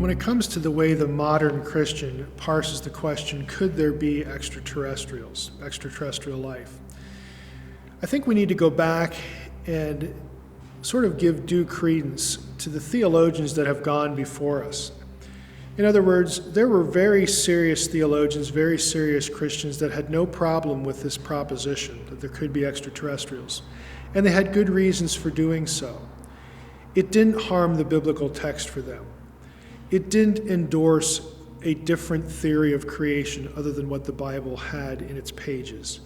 when it comes to the way the modern Christian parses the question, could there be extraterrestrial life? I think we need to go back and sort of give due credence to the theologians that have gone before us. In other words, there were very serious theologians, very serious Christians that had no problem with this proposition that there could be extraterrestrials. And they had good reasons for doing so. It didn't harm the biblical text for them. It didn't endorse a different theory of creation other than what the Bible had in its pages.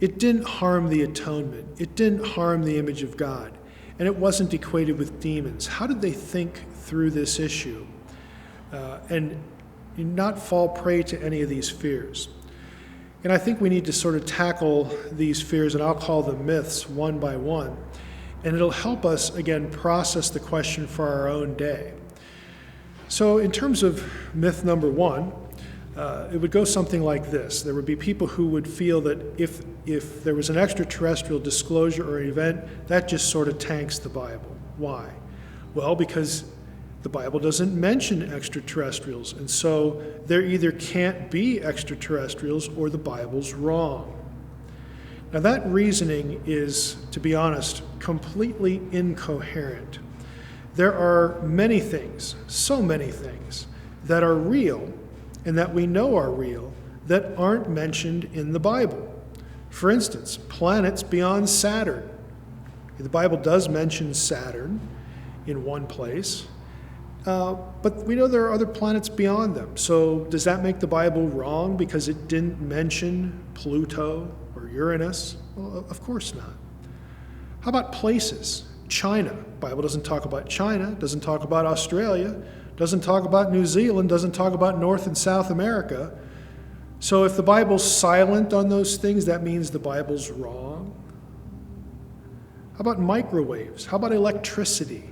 It didn't harm the atonement. It didn't harm the image of God. And it wasn't equated with demons. How did they think through this issue and not fall prey to any of these fears? And I think we need to sort of tackle these fears, and I'll call them myths, one by one. And it'll help us, again, process the question for our own day. So in terms of myth number one, it would go something like this. There would be people who would feel that if there was an extraterrestrial disclosure or event, that just sort of tanks the Bible. Why? Well, because the Bible doesn't mention extraterrestrials, and so there either can't be extraterrestrials or the Bible's wrong. Now that reasoning is, to be honest, completely incoherent. There are many things, so many things, that are real and that we know are real that aren't mentioned in the Bible. For instance, planets beyond Saturn. The Bible does mention Saturn in one place, but we know there are other planets beyond them. So does that make the Bible wrong because it didn't mention Pluto or Uranus? Well, of course not. How about places? China. The Bible doesn't talk about China, doesn't talk about Australia, doesn't talk about New Zealand, doesn't talk about North and South America. So if the Bible's silent on those things, that means the Bible's wrong. How about microwaves? How about electricity?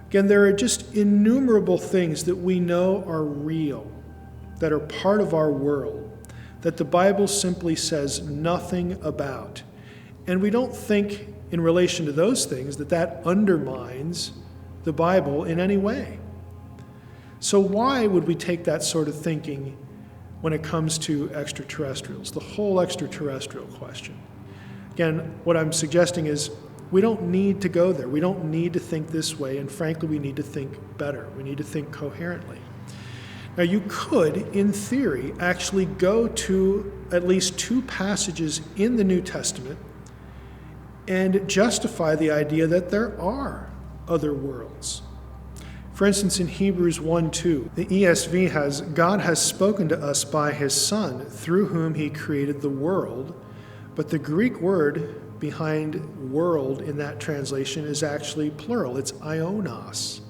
Again, there are just innumerable things that we know are real, that are part of our world, that the Bible simply says nothing about. And we don't think in relation to those things that undermines the Bible in any way. So why would we take that sort of thinking when it comes to extraterrestrials, the whole extraterrestrial question? Again, what I'm suggesting is we don't need to go there. We don't need to think this way, and frankly, we need to think better. We need to think coherently. Now, you could, in theory, actually go to at least two passages in the New Testament and justify the idea that there are other worlds. For instance, in Hebrews 1:2, the ESV has, God has spoken to us by his Son, through whom he created the world. But the Greek word behind world in that translation is actually plural. It's ionos.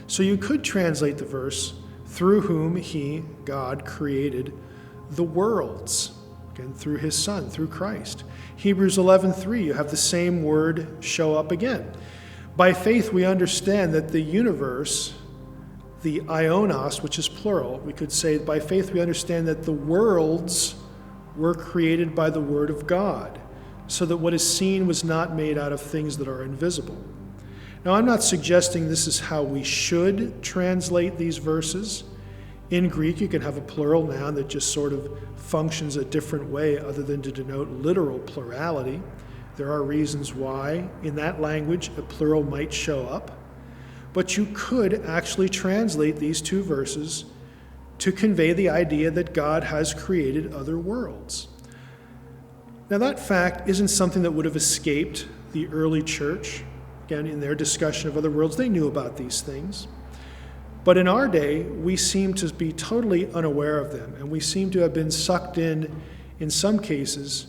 So you could translate the verse, through whom he, God, created the worlds. Again, through his Son, through Christ. Hebrews 11:3, you have the same word show up again. By faith, we understand that the universe, the ionos, which is plural, we could say, by faith, we understand that the worlds were created by the word of God, so that what is seen was not made out of things that are invisible. Now, I'm not suggesting this is how we should translate these verses. In Greek, you can have a plural noun that just sort of functions a different way other than to denote literal plurality. There are reasons why in that language a plural might show up, but you could actually translate these two verses to convey the idea that God has created other worlds. Now, that fact isn't something that would have escaped the early church. Again, in their discussion of other worlds, they knew about these things. But in our day, we seem to be totally unaware of them, and we seem to have been sucked in some cases,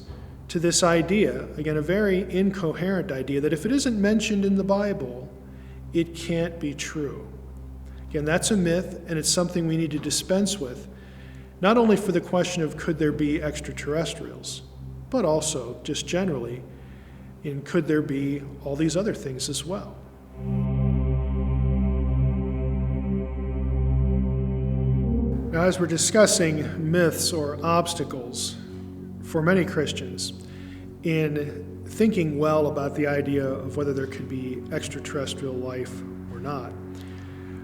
to this idea, again, a very incoherent idea, that if it isn't mentioned in the Bible, it can't be true. Again, that's a myth, and it's something we need to dispense with, not only for the question of could there be extraterrestrials, but also, just generally, in could there be all these other things as well. Now, as we're discussing myths or obstacles for many Christians in thinking well about the idea of whether there could be extraterrestrial life or not,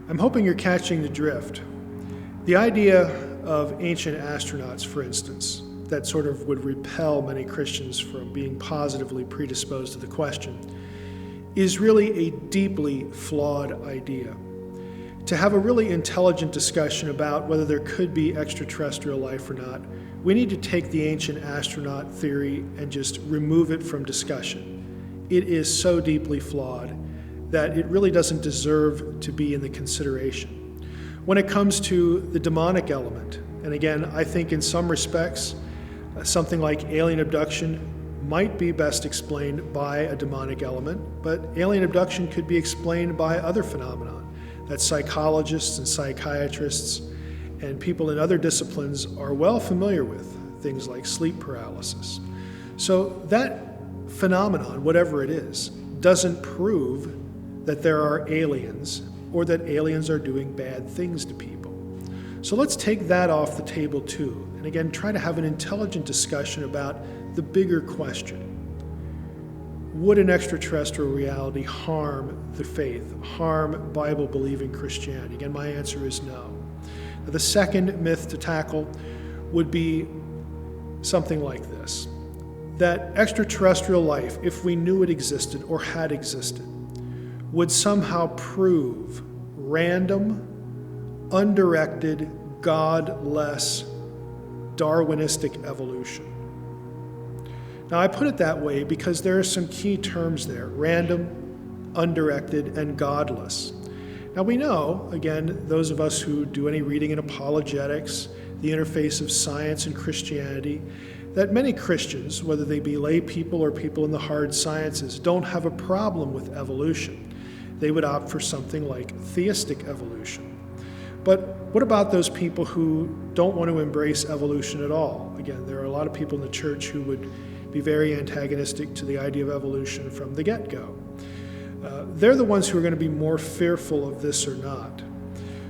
I'm hoping you're catching the drift. The idea of ancient astronauts, for instance, that sort of would repel many Christians from being positively predisposed to the question, is really a deeply flawed idea. To have a really intelligent discussion about whether there could be extraterrestrial life or not, we need to take the ancient astronaut theory and just remove it from discussion. It is so deeply flawed that it really doesn't deserve to be in the consideration. When it comes to the demonic element, and again, I think in some respects, something like alien abduction might be best explained by a demonic element, but alien abduction could be explained by other phenomena that psychologists and psychiatrists and people in other disciplines are well familiar with, things like sleep paralysis. So that phenomenon, whatever it is, doesn't prove that there are aliens or that aliens are doing bad things to people. So let's take that off the table too, and again, try to have an intelligent discussion about the bigger question. Would an extraterrestrial reality harm the faith, harm Bible-believing Christianity? Again, my answer is no. Now, the second myth to tackle would be something like this, that extraterrestrial life, if we knew it existed or had existed, would somehow prove random, undirected, godless, Darwinistic evolution. Now, I put it that way because there are some key terms there: random, undirected, and godless. Now, we know, again, those of us who do any reading in apologetics, the interface of science and Christianity, that many Christians, whether they be lay people or people in the hard sciences, don't have a problem with evolution. They would opt for something like theistic evolution. But what about those people who don't want to embrace evolution at all? Again, there are a lot of people in the church who would be very antagonistic to the idea of evolution from the get-go. They're the ones who are going to be more fearful of this or not.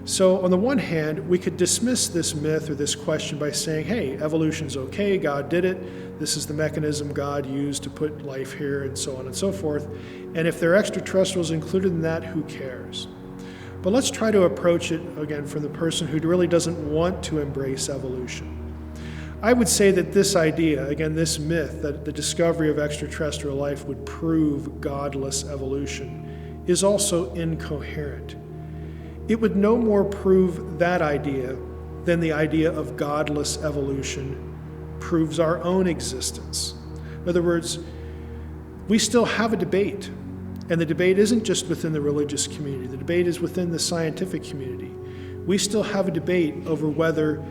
So on the one hand, we could dismiss this myth or this question by saying, hey, evolution's okay, God did it, this is the mechanism God used to put life here, and so on and so forth. And if there are extraterrestrials included in that, who cares? But let's try to approach it, again, from the person who really doesn't want to embrace evolution. I would say that this idea, again, this myth that the discovery of extraterrestrial life would prove godless evolution, is also incoherent. It would no more prove that idea than the idea of godless evolution proves our own existence. In other words, we still have a debate, and the debate isn't just within the religious community. The debate is within the scientific community. We still have a debate over whether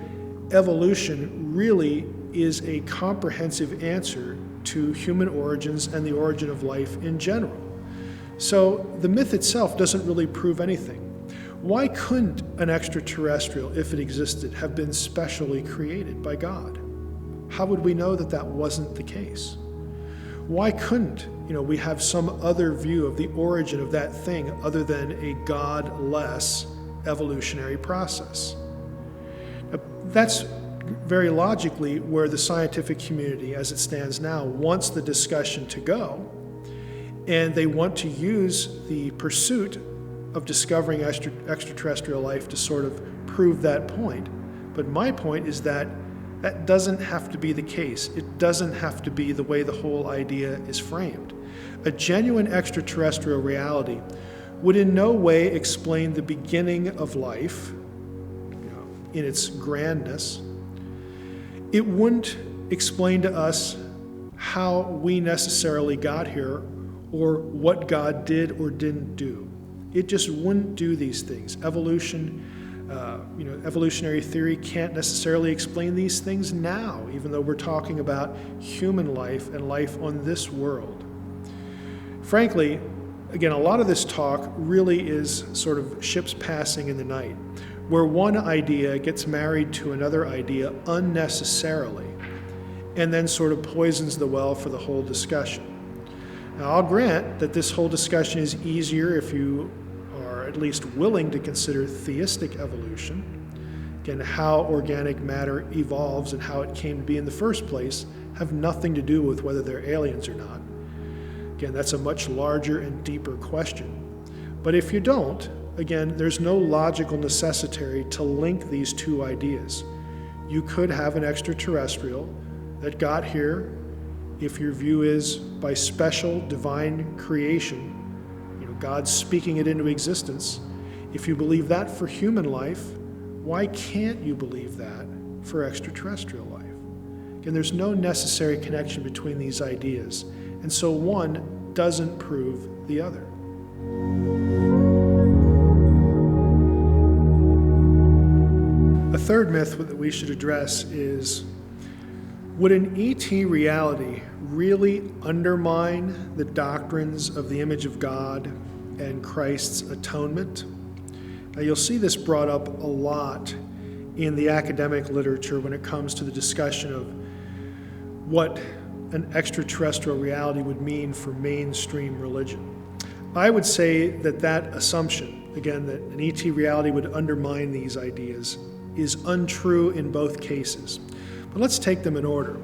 evolution really is a comprehensive answer to human origins and the origin of life in general. So the myth itself doesn't really prove anything. Why couldn't an extraterrestrial, if it existed, have been specially created by God? How would we know that that wasn't the case? Why couldn't, we have some other view of the origin of that thing other than a godless evolutionary process? Now, that's very logically where the scientific community, as it stands now, wants the discussion to go, and they want to use the pursuit of discovering extraterrestrial life to sort of prove that point. But my point is that that doesn't have to be the case. It doesn't have to be the way the whole idea is framed. A genuine extraterrestrial reality would in no way explain the beginning of life, in its grandness. It wouldn't explain to us how we necessarily got here or what God did or didn't do. It just wouldn't do these things. Evolutionary theory can't necessarily explain these things now, even though we're talking about human life and life on this world. Frankly, again, a lot of this talk really is sort of ships passing in the night, where one idea gets married to another idea unnecessarily, and then sort of poisons the well for the whole discussion. Now, I'll grant that this whole discussion is easier if you are at least willing to consider theistic evolution. Again, how organic matter evolves and how it came to be in the first place have nothing to do with whether they're aliens or not. Again, that's a much larger and deeper question. But if you don't, again, there's no logical necessity to link these two ideas. You could have an extraterrestrial that got here, if your view is by special divine creation, God speaking it into existence. If you believe that for human life, why can't you believe that for extraterrestrial life? Again, there's no necessary connection between these ideas, and so one doesn't prove the other. A third myth that we should address is, would an ET reality really undermine the doctrines of the image of God and Christ's atonement? Now, you'll see this brought up a lot in the academic literature when it comes to the discussion of what an extraterrestrial reality would mean for mainstream religion. I would say that assumption, again, that an ET reality would undermine these ideas, is untrue in both cases. But let's take them in order.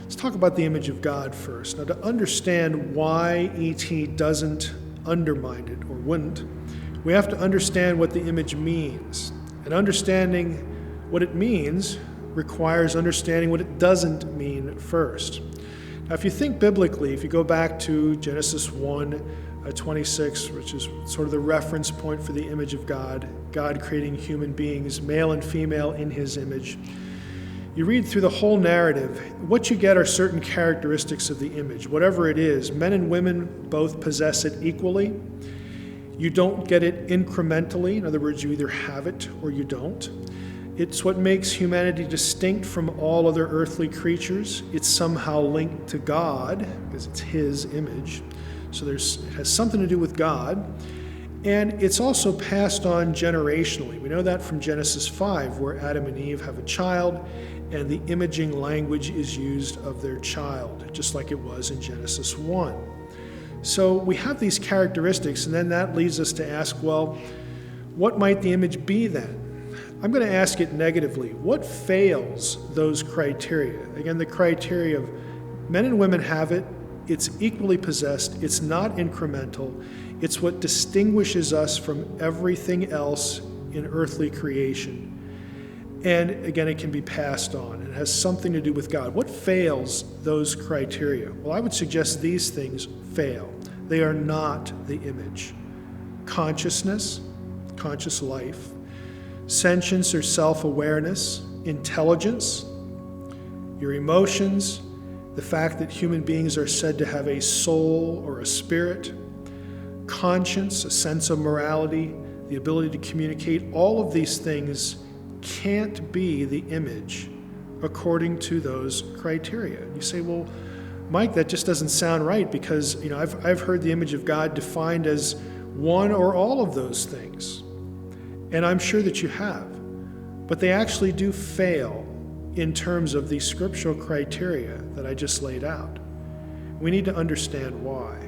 Let's talk about the image of God first. Now, to understand why ET doesn't undermine it, or wouldn't, we have to understand what the image means. And understanding what it means requires understanding what it doesn't mean first. Now, if you think biblically, if you go back to Genesis 1:26, which is sort of the reference point for the image of God, God creating human beings, male and female in his image, you read through the whole narrative, what you get are certain characteristics of the image. Whatever it is, men and women both possess it equally. You don't get it incrementally. In other words, you either have it or you don't. It's what makes humanity distinct from all other earthly creatures. It's somehow linked to God because it's his image. So it has something to do with God. And it's also passed on generationally. We know that from Genesis 5, where Adam and Eve have a child, and the imaging language is used of their child, just like it was in Genesis 1. So we have these characteristics, and then that leads us to ask, well, what might the image be then? I'm going to ask it negatively. What fails those criteria? Again, the criteria of men and women have it, it's equally possessed, it's not incremental, it's what distinguishes us from everything else in earthly creation. And again, it can be passed on. It has something to do with God. What fails those criteria? Well, I would suggest these things fail. They are not the image. Consciousness, conscious life, sentience or self-awareness, intelligence, your emotions, the fact that human beings are said to have a soul or a spirit, conscience, a sense of morality, the ability to communicate, all of these things can't be the image according to those criteria. You say, well, Mike, that just doesn't sound right, because I've heard the image of God defined as one or all of those things. And I'm sure that you have. But they actually do fail in terms of the scriptural criteria that I just laid out. We need to understand why.